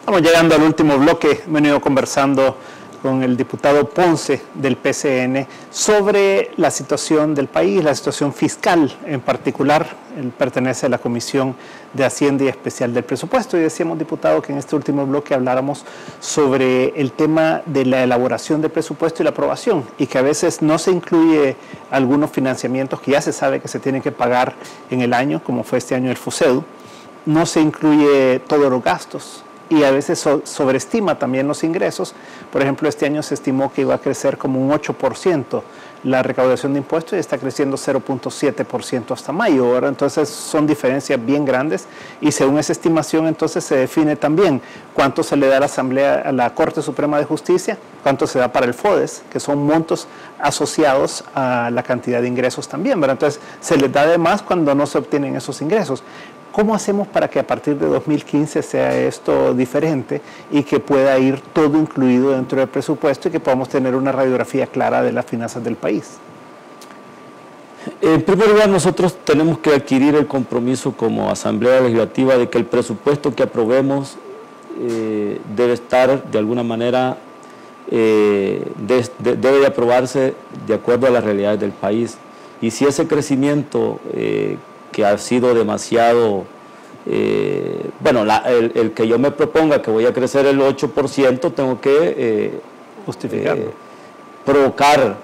Estamos llegando al último bloque. He venido conversando con el diputado Ponce del PCN sobre la situación del país, la situación fiscal en particular. Él pertenece a la Comisión de Hacienda y Especial del Presupuesto y decíamos, diputado, que en este último bloque habláramos sobre el tema de la elaboración del presupuesto y la aprobación, y que a veces no se incluye algunos financiamientos que ya se sabe que se tienen que pagar en el año, como fue este año el FUSEDU. No se incluye todos los gastos y a veces sobreestima también los ingresos. Por ejemplo, este año se estimó que iba a crecer como un 8% la recaudación de impuestos y está creciendo 0.7% hasta mayo. Ahora, entonces son diferencias bien grandes y según esa estimación entonces se define también cuánto se le da a la Asamblea, a la Corte Suprema de Justicia, cuánto se da para el FODES, que son montos asociados a la cantidad de ingresos también, ¿verdad? Entonces se les da de más cuando no se obtienen esos ingresos. ¿Cómo hacemos para que a partir de 2015 sea esto diferente y que pueda ir todo incluido dentro del presupuesto y que podamos tener una radiografía clara de las finanzas del país? En primer lugar, nosotros tenemos que adquirir el compromiso como Asamblea Legislativa de que el presupuesto que aprobemos debe estar de alguna manera, debe de aprobarse de acuerdo a las realidades del país. Y si ese crecimiento que ha sido demasiado, el que yo me proponga que voy a crecer el 8%, tengo que justificarlo, provocar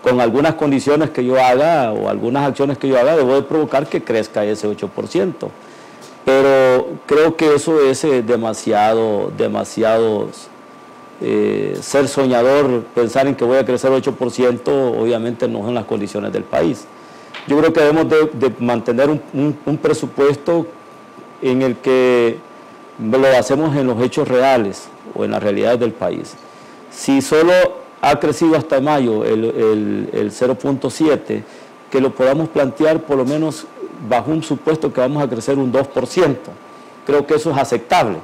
con algunas condiciones que yo haga o algunas acciones que yo haga, debo de provocar que crezca ese 8%. Pero creo que eso es demasiado ser soñador, pensar en que voy a crecer 8%, obviamente no son las condiciones del país. Yo creo que debemos de mantener un presupuesto en el que lo hacemos en los hechos reales o en las realidades del país. Si solo ha crecido hasta mayo el 0.7%, que lo podamos plantear por lo menos bajo un supuesto que vamos a crecer un 2%. Creo que eso es aceptable.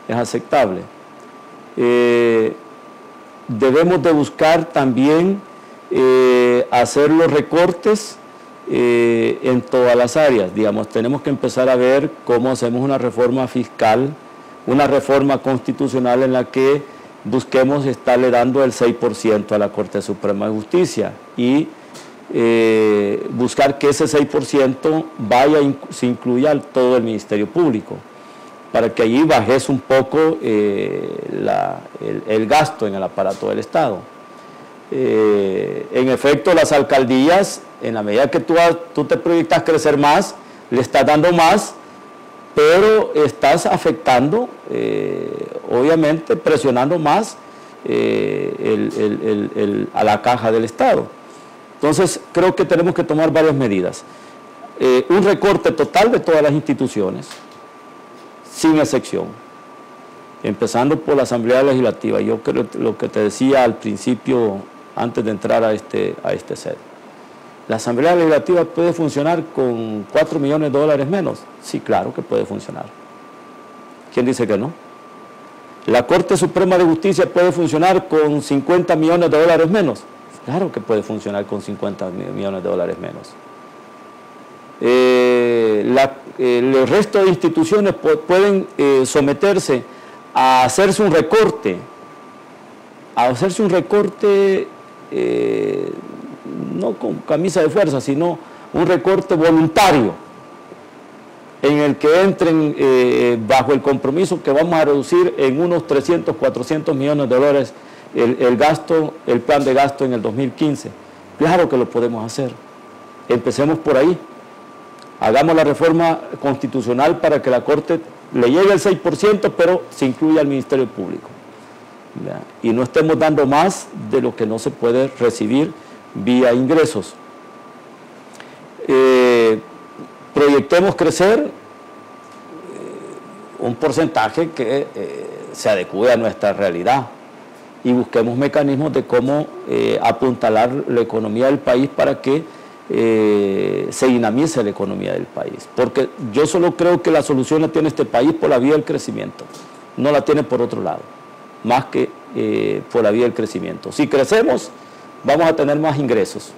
Es aceptable. Debemos de buscar también hacer los recortes en todas las áreas. Digamos, tenemos que empezar a ver cómo hacemos una reforma fiscal, una reforma constitucional en la que busquemos estarle dando el 6% a la Corte Suprema de Justicia y buscar que ese 6% se incluya a todo el Ministerio Público, para que allí bajese un poco el gasto en el aparato del Estado. En efecto, las alcaldías, en la medida que tú te proyectas crecer más, le estás dando más, pero estás afectando, obviamente, presionando más a la caja del Estado. Entonces, creo que tenemos que tomar varias medidas. Un recorte total de todas las instituciones, sin excepción, empezando por la Asamblea Legislativa. Yo creo lo que te decía al principio, antes de entrar a este set. ¿La Asamblea Legislativa puede funcionar con $4 millones menos? Sí, claro que puede funcionar. ¿Quién dice que no? ¿La Corte Suprema de Justicia puede funcionar con $50 millones menos? Claro que puede funcionar con $50 millones menos. El resto de instituciones pueden someterse a hacerse un recorte, no con camisa de fuerza, sino un recorte voluntario en el que entren bajo el compromiso que vamos a reducir en unos 300, 400 millones de dólares el plan de gasto en el 2015. Claro que lo podemos hacer. Empecemos por ahí. Hagamos la reforma constitucional para que la Corte le llegue el 6%, pero se incluya al Ministerio Público. ¿Ya? Y no estemos dando más de lo que no se puede recibir vía ingresos. Proyectemos crecer un porcentaje que se adecue a nuestra realidad y busquemos mecanismos de cómo apuntalar la economía del país para que se dinamice la economía del país, porque yo solo creo que la solución la tiene este país por la vía del crecimiento, no la tiene por otro lado, más que por la vía del crecimiento. Si crecemos, vamos a tener más ingresos.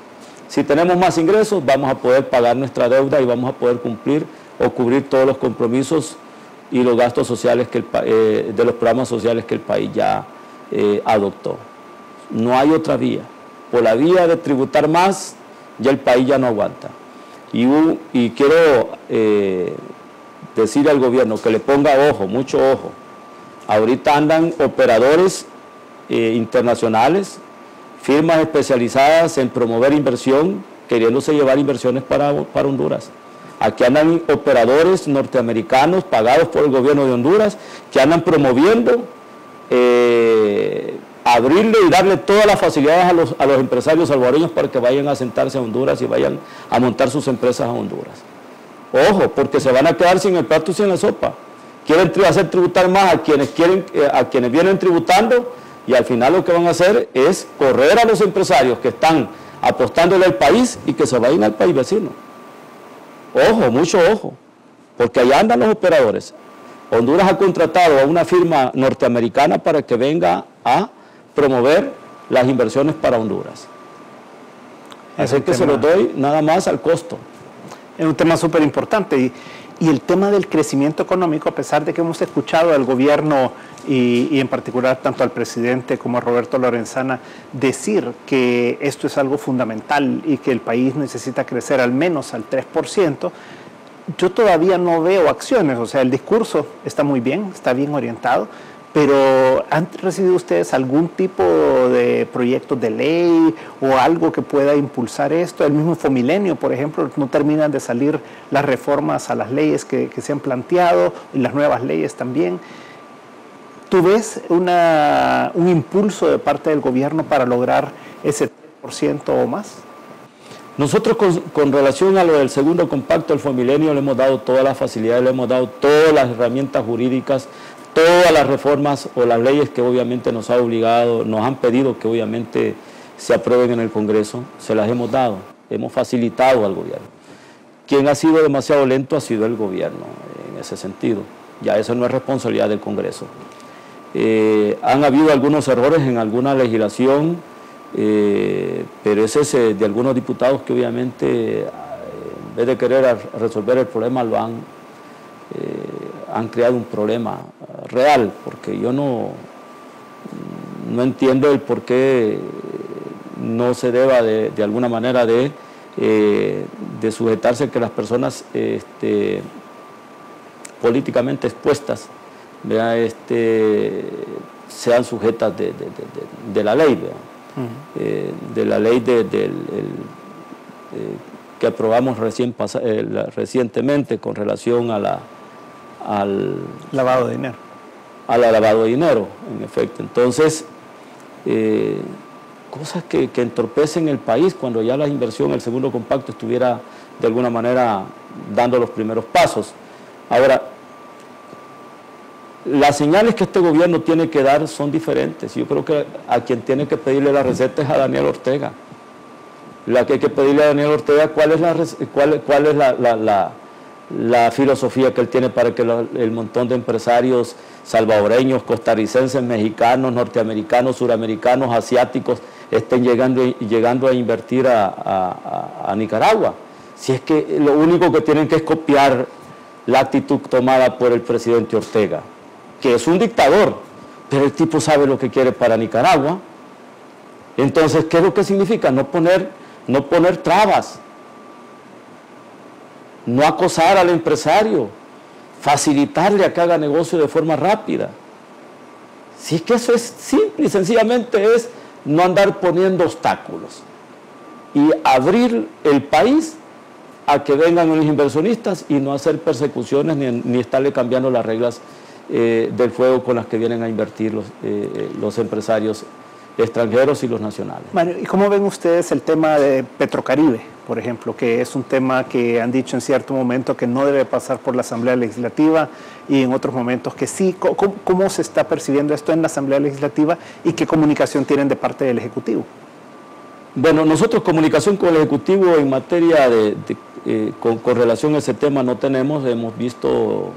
Si tenemos más ingresos, vamos a poder pagar nuestra deuda y vamos a poder cumplir o cubrir todos los compromisos y los gastos sociales de los programas sociales que el país ya adoptó. No hay otra vía. Por la vía de tributar más, ya el país ya no aguanta. Y quiero decirle al gobierno que le ponga ojo, mucho ojo. Ahorita andan operadores internacionales, firmas especializadas en promover inversión, queriéndose llevar inversiones para Honduras. Aquí andan operadores norteamericanos pagados por el gobierno de Honduras que andan promoviendo abrirle y darle todas las facilidades a los empresarios salvadoreños para que vayan a sentarse a Honduras y vayan a montar sus empresas a Honduras. Ojo, porque se van a quedar sin el plato y sin la sopa. Quieren hacer tributar más a quienes vienen tributando, y al final lo que van a hacer es correr a los empresarios que están apostándole al país y que se vayan al país vecino. Ojo, mucho ojo, porque allá andan los operadores. Honduras ha contratado a una firma norteamericana para que venga a promover las inversiones para Honduras. Así que se los doy nada más al costo. Es un tema súper importante. Y el tema del crecimiento económico, a pesar de que hemos escuchado al gobierno y en particular tanto al presidente como a Roberto Lorenzana decir que esto es algo fundamental y que el país necesita crecer al menos al 3%, yo todavía no veo acciones. O sea, el discurso está muy bien, está bien orientado, pero ¿han recibido ustedes algún tipo de proyectos de ley o algo que pueda impulsar esto? El mismo Infomilenio, por ejemplo, no terminan de salir las reformas a las leyes que se han planteado y las nuevas leyes también. ¿Tú ves un impulso de parte del gobierno para lograr ese 3% o más? Nosotros con relación a lo del segundo compacto, el Infomilenio, le hemos dado todas las facilidades, le hemos dado todas las herramientas jurídicas, todas las reformas o las leyes que obviamente nos han pedido que obviamente se aprueben en el Congreso, se las hemos dado, hemos facilitado al gobierno. Quien ha sido demasiado lento ha sido el gobierno en ese sentido, ya eso no es responsabilidad del Congreso. Han habido algunos errores en alguna legislación, pero ese es de algunos diputados que obviamente en vez de querer resolver el problema han creado un problema real, porque yo no entiendo el por qué no se deba de alguna manera de sujetarse que las personas políticamente expuestas sean sujetas de la ley, de la ley que aprobamos recientemente con relación al lavado de dinero. Al lavado de dinero, en efecto. Entonces, cosas que entorpecen el país cuando ya la inversión, el segundo compacto estuviera de alguna manera dando los primeros pasos. Ahora, las señales que este gobierno tiene que dar son diferentes. Yo creo que a quien tiene que pedirle la receta es a Daniel Ortega. La que hay que pedirle a Daniel Ortega cuál es la filosofía que él tiene para que el montón de empresarios salvadoreños, costarricenses, mexicanos, norteamericanos, suramericanos, asiáticos estén llegando a invertir a Nicaragua. Si es que lo único que tienen que es copiar la actitud tomada por el presidente Ortega, que es un dictador, pero el tipo sabe lo que quiere para Nicaragua. Entonces, ¿qué es lo que significa? No poner trabas, no acosar al empresario, facilitarle a que haga negocio de forma rápida. Si es que eso es simple y sencillamente es no andar poniendo obstáculos y abrir el país a que vengan los inversionistas y no hacer persecuciones ni estarle cambiando las reglas del juego con las que vienen a invertir los empresarios extranjeros y los nacionales. Mario, ¿y cómo ven ustedes el tema de Petrocaribe, por ejemplo, que es un tema que han dicho en cierto momento que no debe pasar por la Asamblea Legislativa y en otros momentos que sí? ¿Cómo se está percibiendo esto en la Asamblea Legislativa y qué comunicación tienen de parte del Ejecutivo? Bueno, nosotros comunicación con el Ejecutivo en materia con relación a ese tema no tenemos. Hemos visto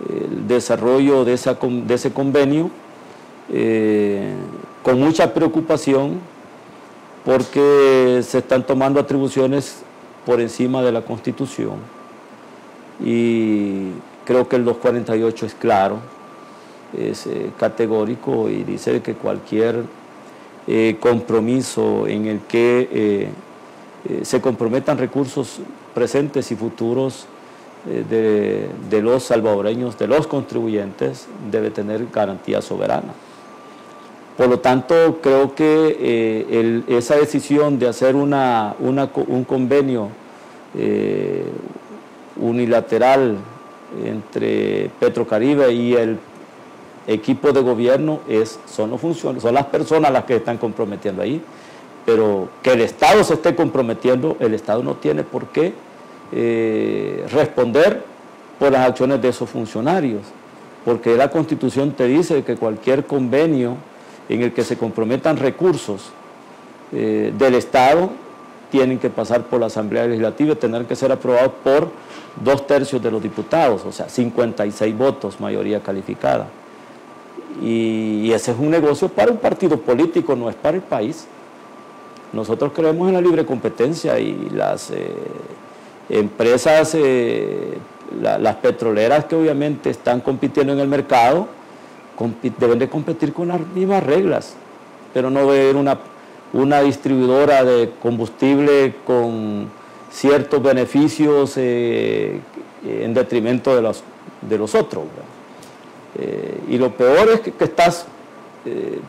el desarrollo de ese convenio con mucha preocupación, porque se están tomando atribuciones por encima de la Constitución y creo que el 248 es claro, es categórico y dice que cualquier compromiso en el que se comprometan recursos presentes y futuros de los salvadoreños, de los contribuyentes, debe tener garantía soberana. Por lo tanto, creo que esa decisión de hacer un convenio unilateral entre Petrocaribe y el equipo de gobierno son las personas las que están comprometiendo ahí, pero que el Estado se esté comprometiendo, el Estado no tiene por qué responder por las acciones de esos funcionarios, porque la Constitución te dice que cualquier convenio en el que se comprometan recursos del Estado tienen que pasar por la Asamblea Legislativa y tener que ser aprobados por 2/3 de los diputados, o sea, 56 votos, mayoría calificada. Y ese es un negocio para un partido político, no es para el país. Nosotros creemos en la libre competencia y las empresas, las petroleras que obviamente están compitiendo en el mercado, deben de competir con las mismas reglas, pero no debe haber una distribuidora de combustible con ciertos beneficios en detrimento de los otros. Y lo peor es que estás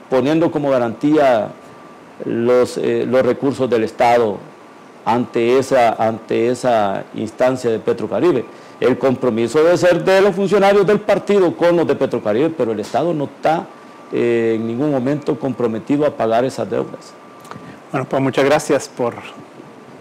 poniendo como garantía los recursos del Estado ante esa instancia de Petrocaribe. El compromiso debe ser de los funcionarios del partido con los de Petrocaribe, pero el Estado no está en ningún momento comprometido a pagar esas deudas. Bueno, pues muchas gracias por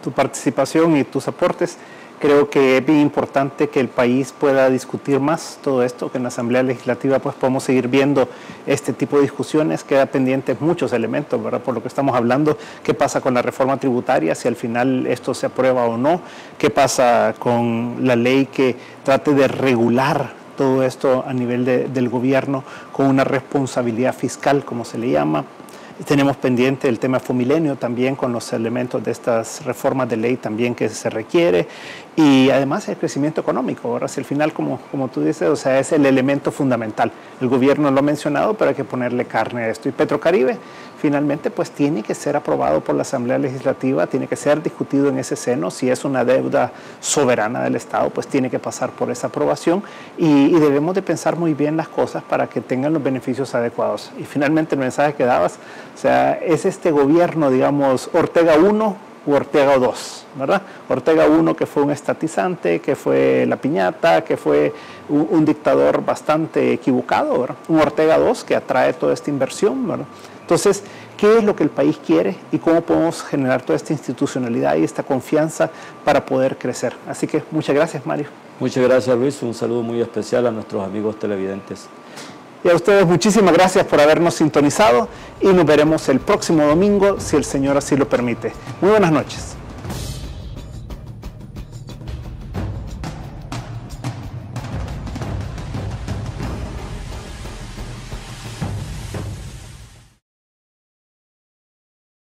tu participación y tus aportes. Creo que es bien importante que el país pueda discutir más todo esto, que en la Asamblea Legislativa pues podamos seguir viendo este tipo de discusiones. Queda pendientes muchos elementos, ¿verdad? Por lo que estamos hablando, qué pasa con la reforma tributaria, si al final esto se aprueba o no, qué pasa con la ley que trate de regular todo esto a nivel del gobierno con una responsabilidad fiscal, como se le llama. Tenemos pendiente el tema Fomilenio también con los elementos de estas reformas de ley también que se requiere, y además el crecimiento económico. Ahora, si al final, como tú dices, o sea, es el elemento fundamental. El gobierno lo ha mencionado, pero hay que ponerle carne a esto. Y Petrocaribe finalmente pues tiene que ser aprobado por la Asamblea Legislativa, tiene que ser discutido en ese seno. Si es una deuda soberana del Estado, pues tiene que pasar por esa aprobación y debemos de pensar muy bien las cosas para que tengan los beneficios adecuados. Y finalmente el mensaje que dabas, o sea, es este gobierno, digamos, Ortega 1 u Ortega 2, ¿verdad? Ortega 1 que fue un estatizante, que fue la piñata, que fue un dictador bastante equivocado, ¿verdad? Un Ortega 2 que atrae toda esta inversión, ¿verdad? Entonces, ¿qué es lo que el país quiere y cómo podemos generar toda esta institucionalidad y esta confianza para poder crecer? Así que muchas gracias, Mario. Muchas gracias, Luis. Un saludo muy especial a nuestros amigos televidentes. Y a ustedes muchísimas gracias por habernos sintonizado y nos veremos el próximo domingo, si el Señor así lo permite. Muy buenas noches.